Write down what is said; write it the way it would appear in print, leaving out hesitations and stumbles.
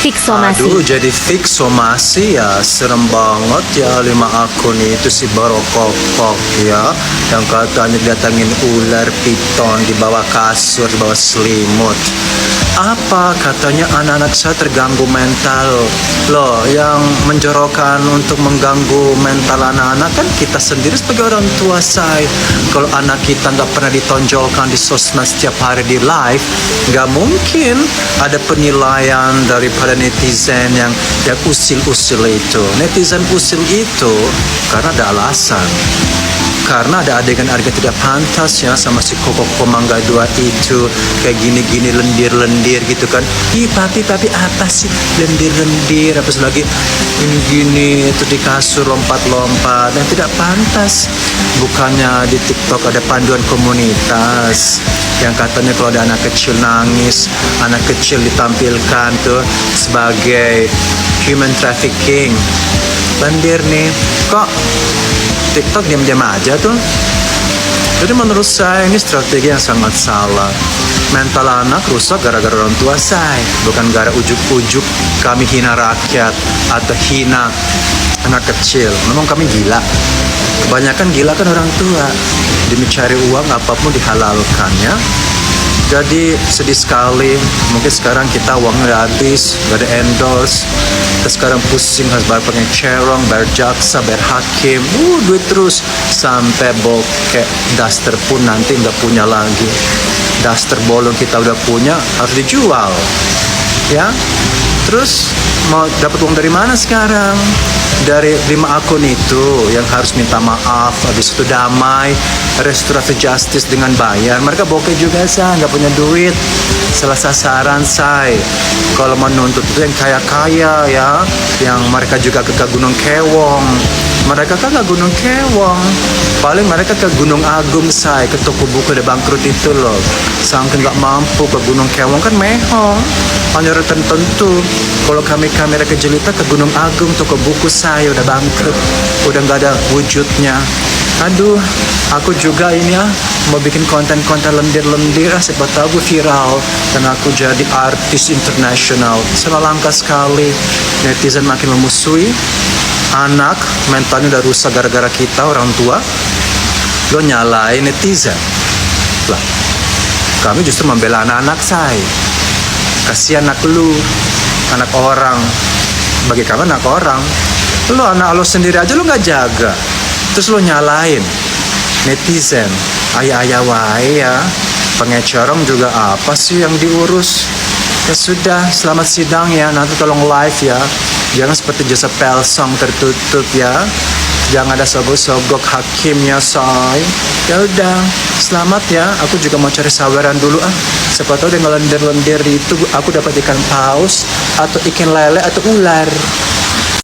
fix somasi. Aduh, jadi fix somasi ya, serem banget ya 5 akun itu si Barokokok ya, yang katanya datangin ular piton di bawah kasur, di bawah selimut. Apa katanya anak-anak saya terganggu mental loh, yang menjorokkan untuk mengganggu mental anak-anak kan kita sendiri sebagai orang tua saya. Kalau anak kita nggak pernah ditonjolkan di sosmed setiap hari di live, nggak mungkin ada penilaian daripada netizen yang usil-usil itu. Netizen usil itu karena ada alasan. Karena ada adegan-adegan tidak pantas ya sama si Koko Mangga 2 itu, kayak gini-gini lendir-lendir gitu kan. Ih papi apa sih lendir-lendir, apa lagi ini gini itu di kasur lompat-lompat dan tidak pantas. Bukannya di TikTok ada panduan komunitas yang katanya kalau ada anak kecil nangis, anak kecil ditampilkan tuh sebagai human trafficking. Lendir nih kok TikTok diam-diam aja tuh. Jadi menurut saya ini strategi yang sangat salah. Mental anak rusak gara-gara orang tua saya, bukan gara ujuk-ujuk kami hina rakyat atau hina anak kecil. Memang kami gila. Kebanyakan gila kan orang tua. Demi cari uang apapun dihalalkan ya. Jadi sedih sekali. Mungkin sekarang kita uangnya udah habis, gak ada endorse. Kita sekarang pusing harus bayar pengecerong, bayar jaksa, bayar hakim. Duit terus. Sampai bokeh daster pun nanti nggak punya lagi. Daster bolong kita udah punya harus dijual. Ya. Terus mau dapat uang dari mana sekarang? Dari 5 akun itu yang harus minta maaf, habis itu damai, restoratif justice dengan bayar. Mereka bokeh juga saya, nggak punya duit. Salah sasaran saya. Kalau menuntut itu yang kaya-kaya ya, yang mereka juga ke Gunung Kewong. Mereka kan ke Gunung Kewong. Paling mereka ke Gunung Agung saya, ke toko buku udah bangkrut itu loh. Saking nggak mampu ke Gunung Kewong kan mehong. Hanya tertentu. Kalau kami kamera kejelita ke Gunung Agung, toko buku saya udah bangkrut, udah nggak ada wujudnya. Aduh, aku juga ini ya mau bikin konten-konten lendir-lendir, siapa tahu gue viral dan aku jadi artis internasional. Salah langkah sekali, netizen makin memusuhi anak, mentalnya udah rusak gara-gara kita orang tua. Lo nyalain netizen lah, kami justru membela anak-anak saya. Kasihan anak lu, anak orang. Bagi kami anak orang. Lo anak lo sendiri aja lo nggak jaga, terus lo nyalain netizen. Ayah-ayah wae ya, pengecorong juga apa sih yang diurus? Ya sudah, selamat sidang ya. Nanti tolong live ya. Jangan seperti jasa Pelsong tertutup ya. Jangan ada sogok-sogok hakimnya say. Ya udah, selamat ya. Aku juga mau cari saweran dulu ah. Siapa tahu dengan lendir-lendir itu aku dapat ikan paus atau ikan lele atau ular.